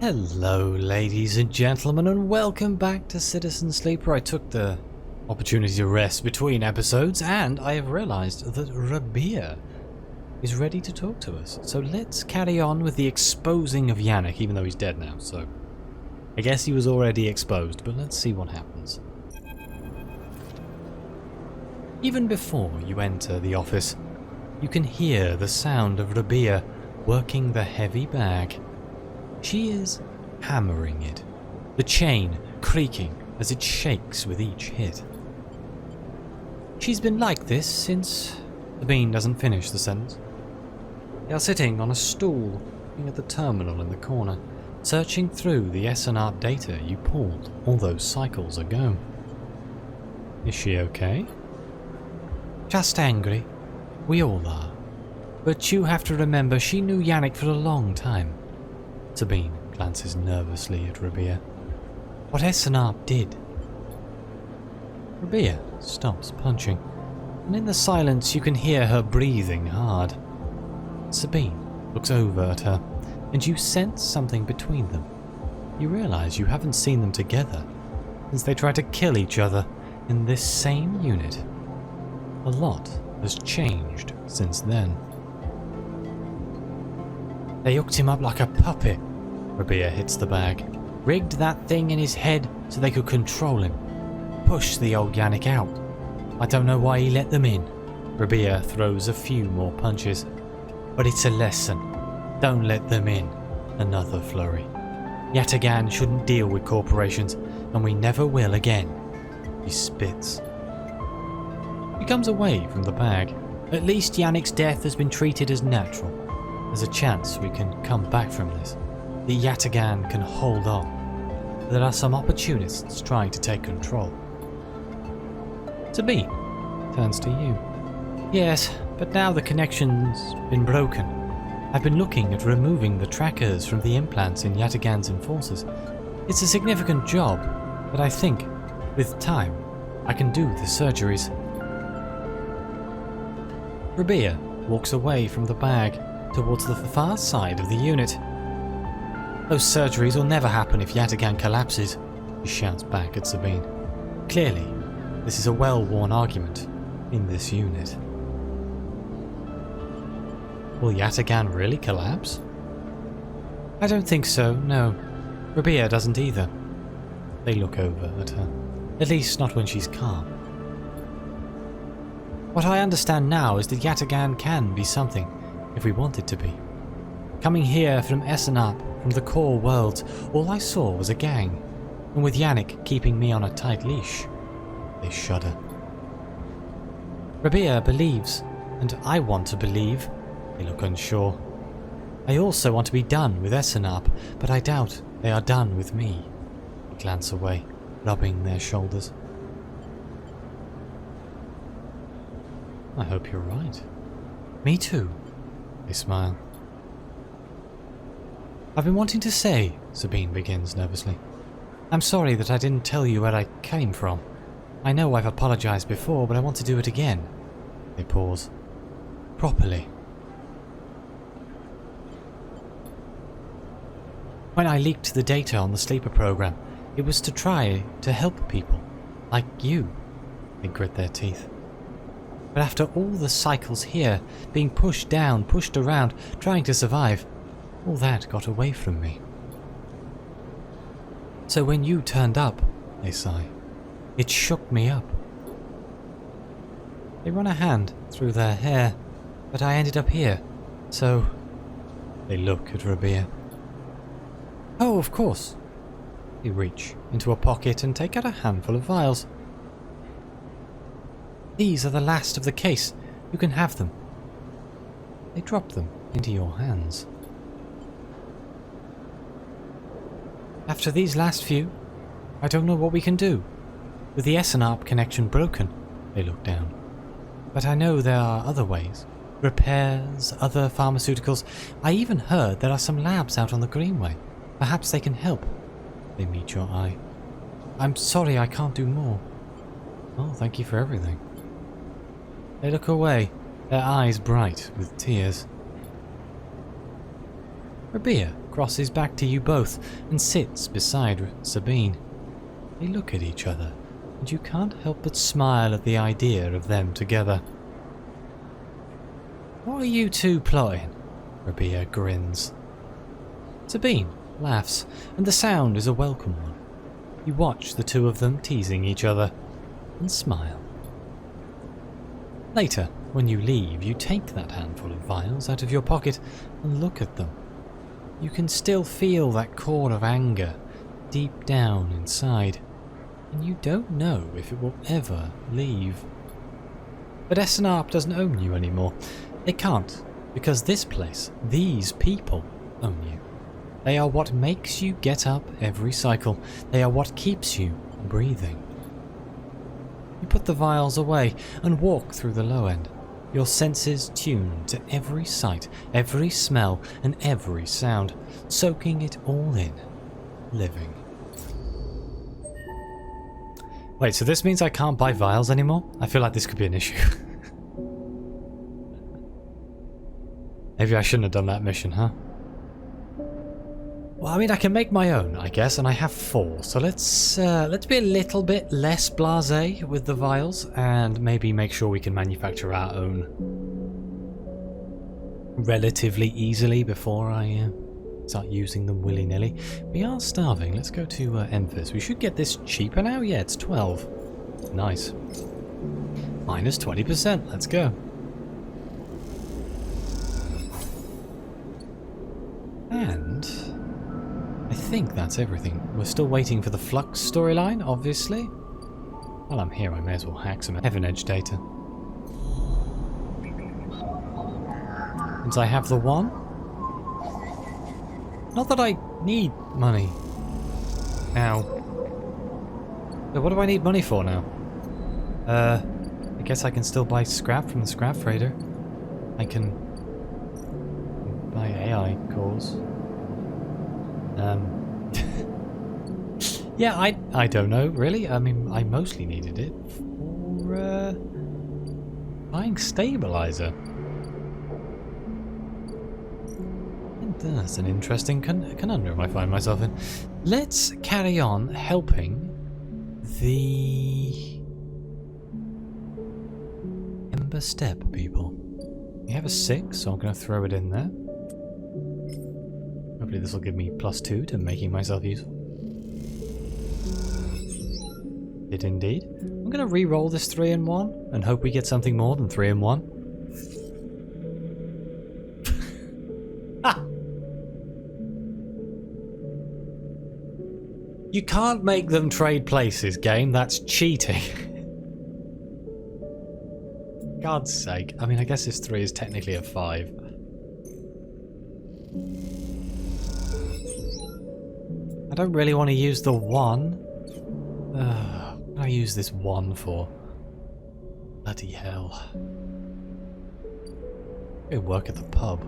Hello ladies and gentlemen, and welcome back to Citizen Sleeper. I took the opportunity to rest between episodes and I have realised that Rabia is ready to talk to us. So let's carry on with the exposing of Yannick, even though he's dead now, so I guess he was already exposed, but let's see what happens. Even before you enter the office, you can hear the sound of Rabia working the heavy bag. She is hammering it, the chain creaking as it shakes with each hit. She's been like this since... The bean doesn't finish the sentence. They are sitting on a stool, looking at the terminal in the corner, searching through the SNR data you pulled all those cycles ago. Is she okay? Just angry. We all are. But you have to remember she knew Yannick for a long time. Sabine glances nervously at Rabia. What SNR did. Rabia stops punching, and in the silence you can hear her breathing hard. Sabine looks over at her, and you sense something between them. You realise you haven't seen them together since they tried to kill each other in this same unit. A lot has changed since then. They hooked him up like a puppet. Rabia hits the bag. Rigged that thing in his head so they could control him. Pushed the old Yannick out. I don't know why he let them in. Rabia throws a few more punches. But it's a lesson. Don't let them in. Another flurry. Yatagan shouldn't deal with corporations, and we never will again. He spits. He comes away from the bag. At least Yannick's death has been treated as natural. There's a chance we can come back from this. The Yatagan can hold on. There are some opportunists trying to take control. Sabine turns to you. Yes, but now the connection's been broken. I've been looking at removing the trackers from the implants in Yatagan's enforcers. It's a significant job, but I think, with time, I can do the surgeries. Rabia walks away from the bag towards the far side of the unit. Those surgeries will never happen if Yatagan collapses, he shouts back at Sabine. Clearly, this is a well-worn argument in this unit. Will Yatagan really collapse? I don't think so, no. Rabia doesn't either. They look over at her. At least not when she's calm. What I understand now is that Yatagan can be something, if we want it to be. Coming here from Essenarp, from the core worlds, all I saw was a gang, and with Yannick keeping me on a tight leash. They shudder. Rabia believes, and I want to believe. They look unsure. I also want to be done with Essenarp, but I doubt they are done with me. They glance away, rubbing their shoulders. I hope you're right. Me too. They smile. I've been wanting to say, Sabine begins nervously. I'm sorry that I didn't tell you where I came from. I know I've apologized before, but I want to do it again. They pause. Properly. When I leaked the data on the sleeper program, it was to try to help people, like you. They grit their teeth. But after all the cycles here, being pushed down, pushed around, trying to survive, all that got away from me. So when you turned up, they sigh, it shook me up. They run a hand through their hair, but I ended up here, so... They look at Rabia. Oh, of course. They reach into a pocket and take out a handful of vials. These are the last of the case. You can have them. They drop them into your hands. After these last few, I don't know what we can do. With the SNRP connection broken, they look down. But I know there are other ways. Repairs, other pharmaceuticals. I even heard there are some labs out on the Greenway. Perhaps they can help. They meet your eye. I'm sorry I can't do more. Oh, thank you for everything. They look away, their eyes bright with tears. Rabia crosses back to you both and sits beside Sabine. They look at each other, and you can't help but smile at the idea of them together. What are you two plotting? Rabia grins. Sabine laughs, and the sound is a welcome one. You watch the two of them teasing each other and smile. Later, when you leave, you take that handful of vials out of your pocket and look at them. You can still feel that core of anger deep down inside, and you don't know if it will ever leave. But Essenarp doesn't own you anymore. It can't, because this place, these people, own you. They are what makes you get up every cycle. They are what keeps you breathing. You put the vials away and walk through the low end, your senses tuned to every sight, every smell, and every sound, soaking it all in, living. Wait, so this means I can't buy vials anymore? I feel like this could be an issue. Maybe I shouldn't have done that mission, huh? Well, I mean, I can make my own, I guess, and I have 4. So let's be a little bit less blasé with the vials, and maybe make sure we can manufacture our own relatively easily before I start using them willy-nilly. We are starving. Let's go to Emphis. We should get this cheaper now. Yeah, it's 12. Nice. Minus 20%. Let's go. And I think that's everything. We're still waiting for the Flux storyline, obviously. While I'm here, I may as well hack some Heaven Edge data. Since I have the one. Not that I need money now. So what do I need money for now? I guess I can still buy scrap from the scrap freighter. I can buy AI cores. Yeah, I don't know, really. I mean, I mostly needed it for buying stabilizer. And that's an interesting conundrum I find myself in. Let's carry on helping the Ember Step people. We have a 6, so I'm going to throw it in there. Hopefully this will give me +2 to making myself useful. It indeed. I'm going to re-roll this 3 in 1 and hope we get something more than 3 in 1. Ah! You can't make them trade places, game. That's cheating. God's sake. I mean, I guess this 3 is technically a 5. I don't really want to use the 1. What do I use this 1 for? Bloody hell. I work at the pub.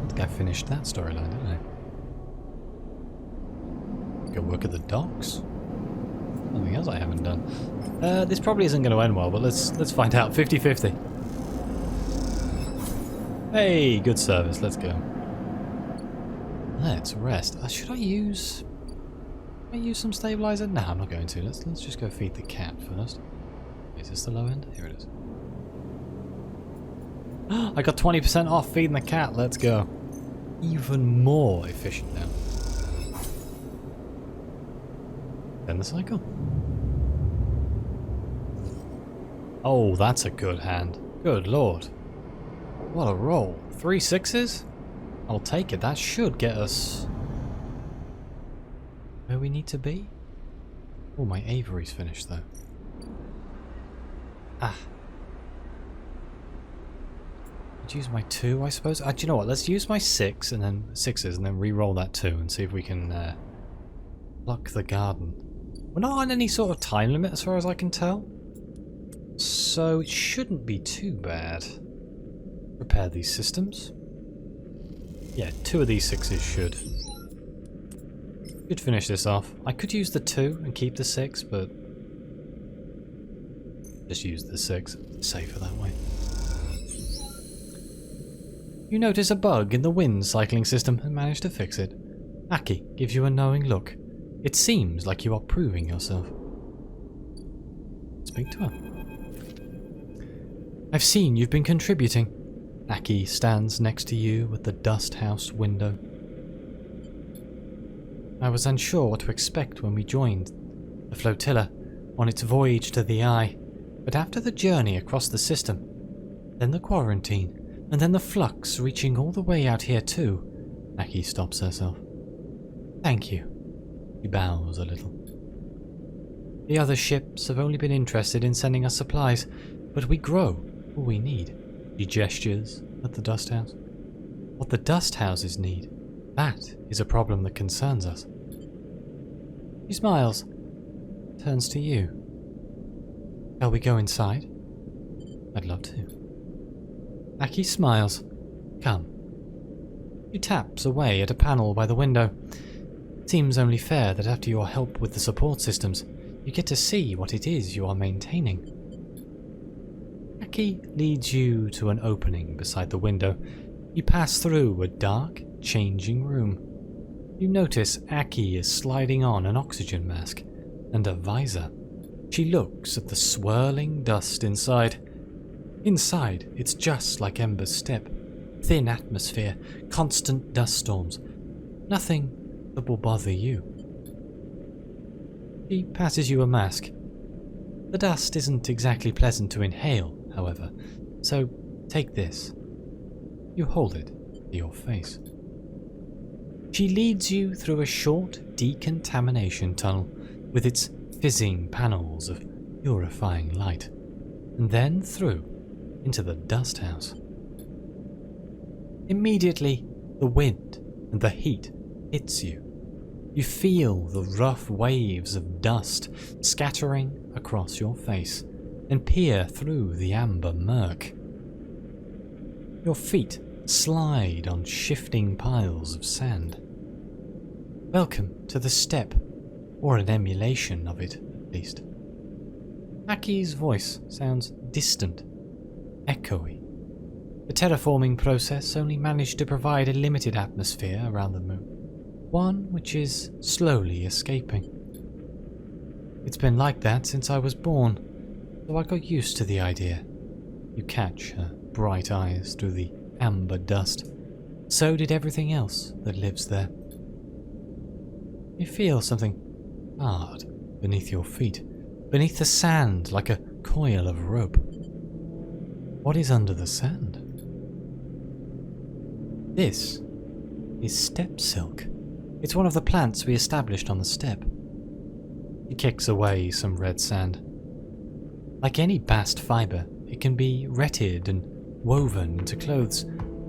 I think I finished that storyline, didn't I? Go work at the docks? Nothing else I haven't done. This probably isn't going to end well, but let's find out. 50-50. Hey, good service. Let's go. Let's rest. Should I use some stabilizer? No, I'm not going to. Let's just go feed the cat first. Is this the low end? Here it is. I got 20% off feeding the cat. Let's go. Even more efficient now. Then the cycle. Oh, that's a good hand. Good lord. What a roll. 3 6s? I'll take it. That should get us where we need to be. Oh, my Avery's finished though. Ah. I'd use my 2, I suppose. Do you know what? Let's use my 6 and then 6s and then re-roll that 2 and see if we can pluck the garden. We're not on any sort of time limit as far as I can tell. So it shouldn't be too bad. Repair these systems. Yeah, 2 of these 6s should finish this off. I could use the 2 and keep the 6, but just use the 6. Safer that way. You notice a bug in the wind cycling system and manage to fix it. Aki gives you a knowing look. It seems like you are proving yourself. Speak to her. I've seen you've been contributing. Aki stands next to you at the dust house window. I was unsure what to expect when we joined the flotilla on its voyage to the Eye, but after the journey across the system, then the quarantine, and then the flux reaching all the way out here too, Aki stops herself. Thank you. She bows a little. The other ships have only been interested in sending us supplies, but we grow all we need. She gestures at the dust house. What the dust houses need, that is a problem that concerns us. She smiles, turns to you. Shall we go inside? I'd love to. Aki smiles. Come. She taps away at a panel by the window. It seems only fair that after your help with the support systems, you get to see what it is you are maintaining. Aki leads you to an opening beside the window. You pass through a dark, changing room. You notice Aki is sliding on an oxygen mask and a visor. She looks at the swirling dust inside. Inside, it's just like Ember's step. Thin atmosphere, constant dust storms. Nothing that will bother you. She passes you a mask. The dust isn't exactly pleasant to inhale, however, so take this. You hold it to your face. She leads you through a short decontamination tunnel with its fizzing panels of purifying light, and then through into the dust house. Immediately, the wind and the heat hits you. You feel the rough waves of dust scattering across your face and peer through the amber murk. Your feet slide on shifting piles of sand. Welcome to the steppe, or an emulation of it, at least. Aki's voice sounds distant, echoey. The terraforming process only managed to provide a limited atmosphere around the moon, one which is slowly escaping. It's been like that since I was born, so I got used to the idea. You catch her bright eyes through the amber dust. So did everything else that lives there. You feel something hard beneath your feet, beneath the sand like a coil of rope. What is under the sand? This is steppe silk. It's one of the plants we established on the steppe. He kicks away some red sand. Like any bast fibre, it can be retted and woven into clothes.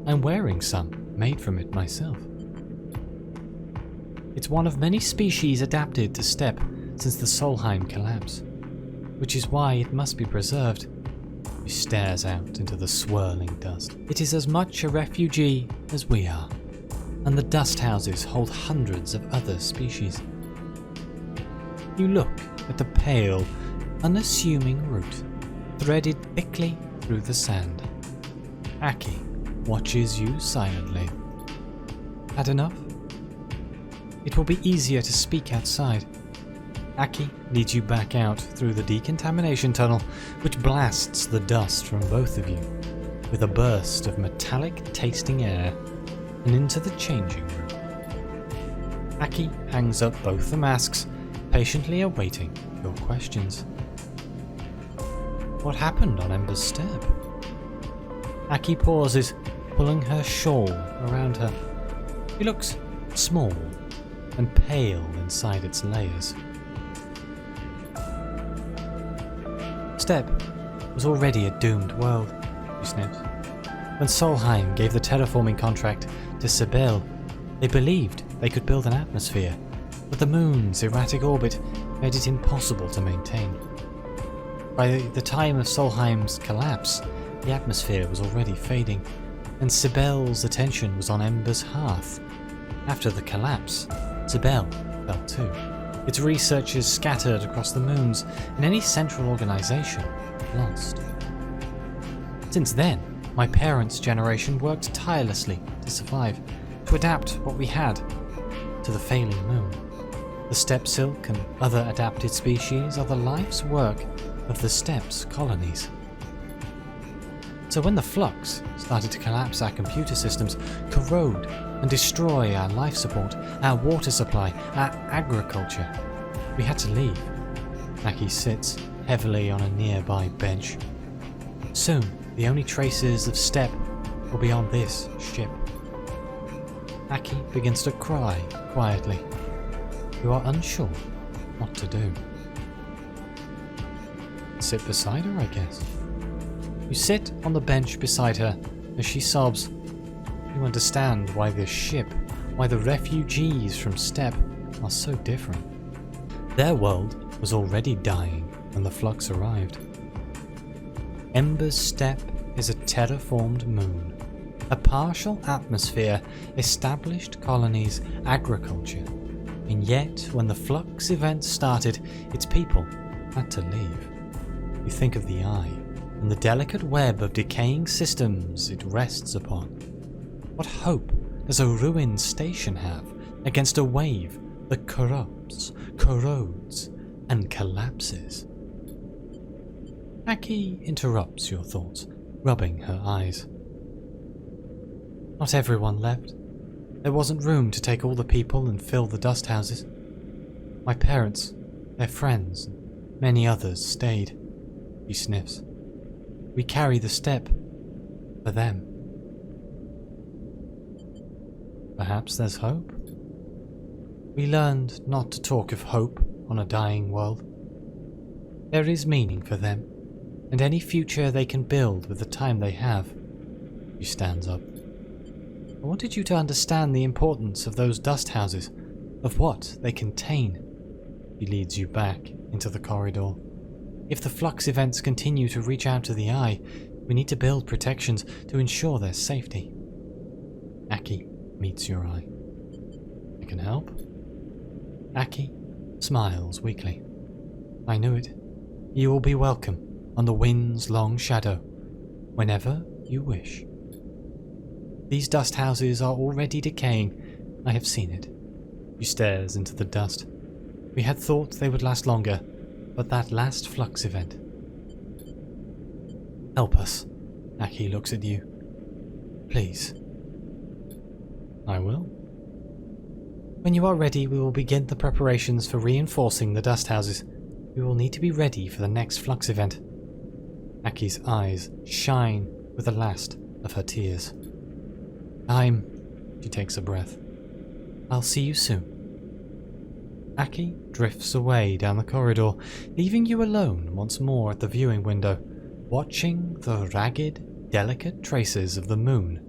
I'm wearing some made from it myself. It's one of many species adapted to steppe since the Solheim collapse, which is why it must be preserved. He stares out into the swirling dust. It is as much a refugee as we are, and the dust houses hold hundreds of other species. You look at the pale, unassuming root, threaded thickly through the sand. Aki watches you silently. Had enough? It will be easier to speak outside. Aki leads you back out through the decontamination tunnel, which blasts the dust from both of you with a burst of metallic-tasting air, and into the changing room. Aki hangs up both the masks, patiently awaiting your questions. What happened on Ember's step? Aki pauses, pulling her shawl around her. She looks small and pale inside its layers. Steppe was already a doomed world, she sniffs. When Solheim gave the terraforming contract to Sibel, they believed they could build an atmosphere, but the moon's erratic orbit made it impossible to maintain. By the time of Solheim's collapse, the atmosphere was already fading, and Sibel's attention was on Ember's hearth. After the collapse, Sibel fell too. Its researchers scattered across the moons, and any central organization lost. Since then, My parents' generation worked tirelessly to survive, to adapt what we had to the failing moon. The steppe silk and other adapted species are the life's work of the steppes colonies. So when the flux started to collapse our computer systems, corrode and destroy our life support, our water supply, our agriculture, we had to leave. Aki sits heavily on a nearby bench. Soon, the only traces of steppe will be on this ship. Aki begins to cry quietly. You are unsure what to do. Sit beside her, I guess. You sit on the bench beside her as she sobs. You understand why this ship, why the refugees from steppe are so different. Their world was already dying when the flux arrived. Ember's steppe is a terraformed moon, a partial atmosphere, established colonies, agriculture. And yet, when the flux event started, its people had to leave. You think of the eye and the delicate web of decaying systems it rests upon. What hope does a ruined station have against a wave that corrupts, corrodes, and collapses? Aki interrupts your thoughts, rubbing her eyes. Not everyone left. There wasn't room to take all the people and fill the dust houses. My parents, their friends, and many others stayed. She sniffs. We carry the steppe for them. Perhaps there's hope. We learned not to talk of hope on a dying world. There is meaning for them, and any future they can build with the time they have. She stands up. I wanted you to understand the importance of those dust houses, of what they contain. He leads you back into the corridor. If the flux events continue to reach out to the eye, we need to build protections to ensure their safety. Aki meets your eye. I can help? Aki smiles weakly. I knew it. You will be welcome on the wind's long shadow, whenever you wish. These dust houses are already decaying. I have seen it. She stares into the dust. We had thought they would last longer, but that last flux event. Help us. Aki looks at you. Please. I will. When you are ready, we will begin the preparations for reinforcing the dust houses. We will need to be ready for the next flux event. Aki's eyes shine with the last of her tears. She takes a breath. I'll see you soon. Aki drifts away down the corridor, leaving you alone once more at the viewing window, watching the ragged, delicate traces of the moon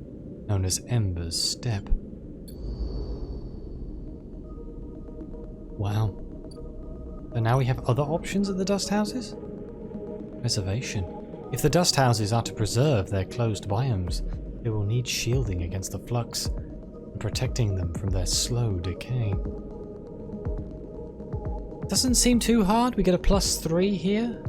known as Ember's steppe. Wow. So now we have other options at the dust houses? Preservation. If the dust houses are to preserve their closed biomes, they will need shielding against the flux and protecting them from their slow decay. Doesn't seem too hard. We get a +3 here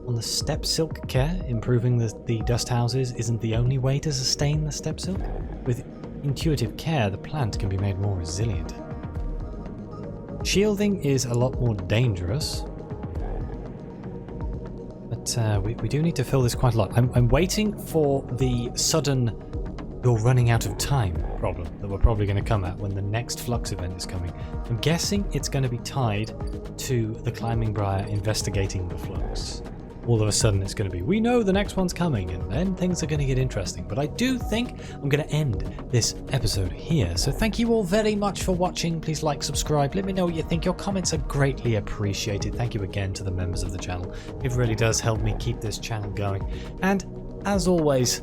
on the steppe silk care. Improving the dust houses isn't the only way to sustain the steppe silk. With intuitive care, the plant can be made more resilient. Shielding is a lot more dangerous, but we do need to fill this quite a lot. I'm waiting for the sudden "you're running out of time" problem that we're probably going to come at when the next flux event is coming. I'm guessing it's going to be tied to the climbing briar investigating the flux. All of a sudden it's going to be, we know the next one's coming, and then things are going to get interesting. But I do think I'm going to end this episode here. So thank you all very much for watching. Please like, subscribe, let me know what you think. Your comments are greatly appreciated. Thank you again to the members of the channel. It really does help me keep this channel going. And as always,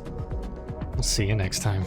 I'll see you next time.